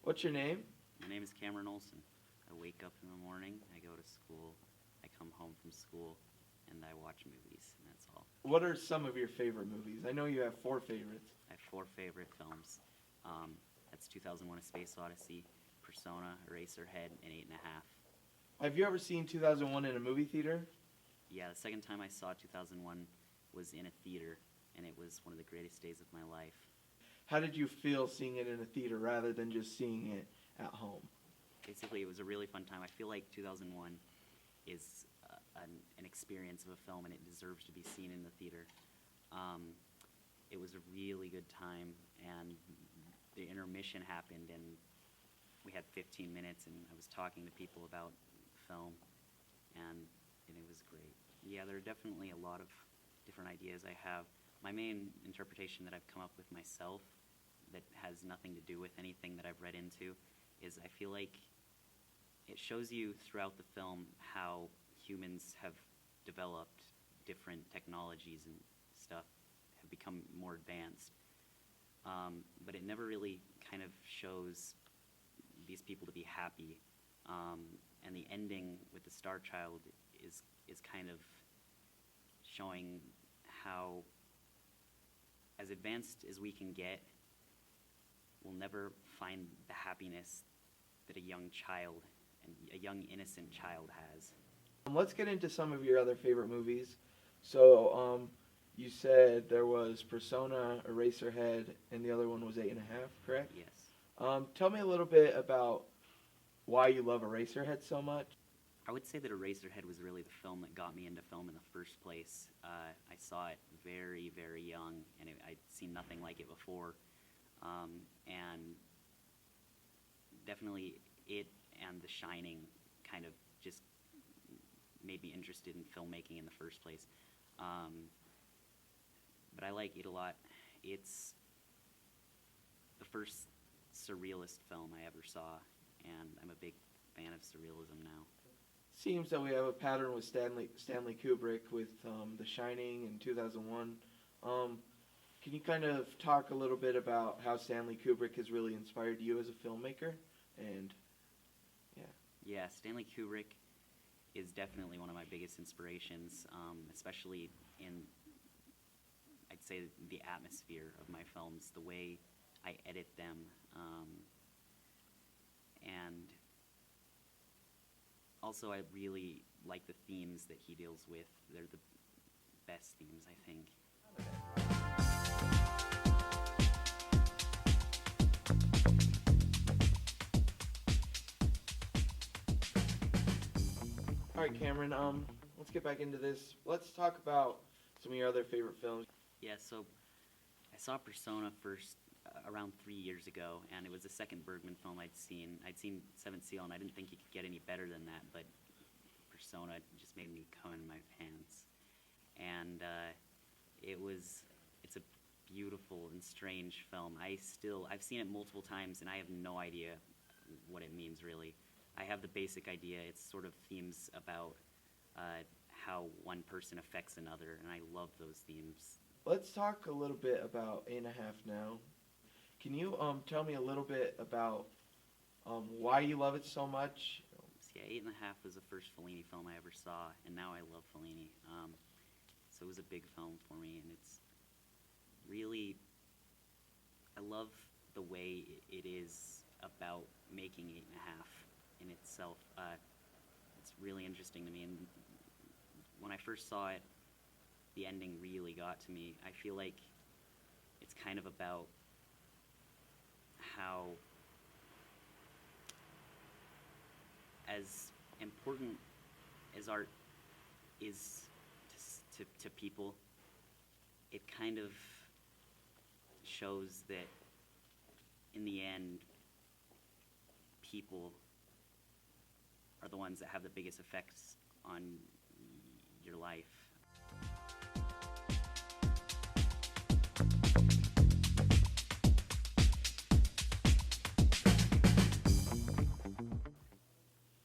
What's your name? My name is Cameron Olsen. I wake up in the morning, I go to school, I come home from school, and I watch movies, and that's all. What are some of your favorite movies? I know you have four favorites. I have four favorite films. That's 2001: A Space Odyssey, Persona, Eraserhead, and 8½. Have you ever seen 2001 in a movie theater? Yeah, the second time I saw 2001 was in a theater, and it was one of the greatest days of my life. How did you feel seeing it in a theater rather than just seeing it at home? Basically, it was a really fun time. I feel like 2001 is an experience of a film, and it deserves to be seen in the theater. It was a really good time, and the intermission happened, and we had 15 minutes, and I was talking to people about film, and it was great. Yeah, there are definitely a lot of different ideas I have. My main interpretation that I've come up with myself that has nothing to do with anything that I've read into is I feel like it shows you throughout the film how humans have developed different technologies and stuff, have become more advanced. But it never really kind of shows these people to be happy. And the ending with the Star Child is kind of showing how, as advanced as we can get, we'll never find the happiness that a young child and a young innocent child has. Let's get into some of your other favorite movies. So, you said there was Persona, Eraserhead, and the other one was 8½, correct? Yes. Tell me a little bit about why you love Eraserhead so much. I would say that Eraserhead was really the film that got me into film in the first place. I saw it very, very young, and I'd seen nothing like it before. And definitely it and The Shining kind of just made me interested in filmmaking in the first place. But I like it a lot. It's the first surrealist film I ever saw, and I'm a big fan of surrealism now. Seems that we have a pattern with Stanley Kubrick with The Shining in 2001. Can you kind of talk a little bit about how Stanley Kubrick has really inspired you as a filmmaker? And Yeah, Stanley Kubrick is definitely one of my biggest inspirations, especially in, I'd say, the atmosphere of my films, the way I edit them, and also I really like the themes that he deals with. They're the best themes, I think. all right, Cameron. Let's get back into this. Let's talk about some of your other favorite films. Yeah, so I saw Persona first around 3 years ago, and it was the second Bergman film I'd seen. I'd seen Seventh Seal, and I didn't think you could get any better than that, but Persona just made me come in my pants. And it's a beautiful and strange film. I've seen it multiple times, and I have no idea what it means, really. I have the basic idea. It's sort of themes about how one person affects another, and I love those themes. Let's talk a little bit about 8½. Now. Can you tell me a little bit about why you love it so much? Yeah, 8½, was the first Fellini film I ever saw, and now I love Fellini. So it was a big film for me, and it's really, I love the way it is about making 8½. In itself. It's really interesting to me, and when I first saw it, the ending really got to me. I feel like it's kind of about how, as important as art is to people, it kind of shows that in the end, people are the ones that have the biggest effects on your life.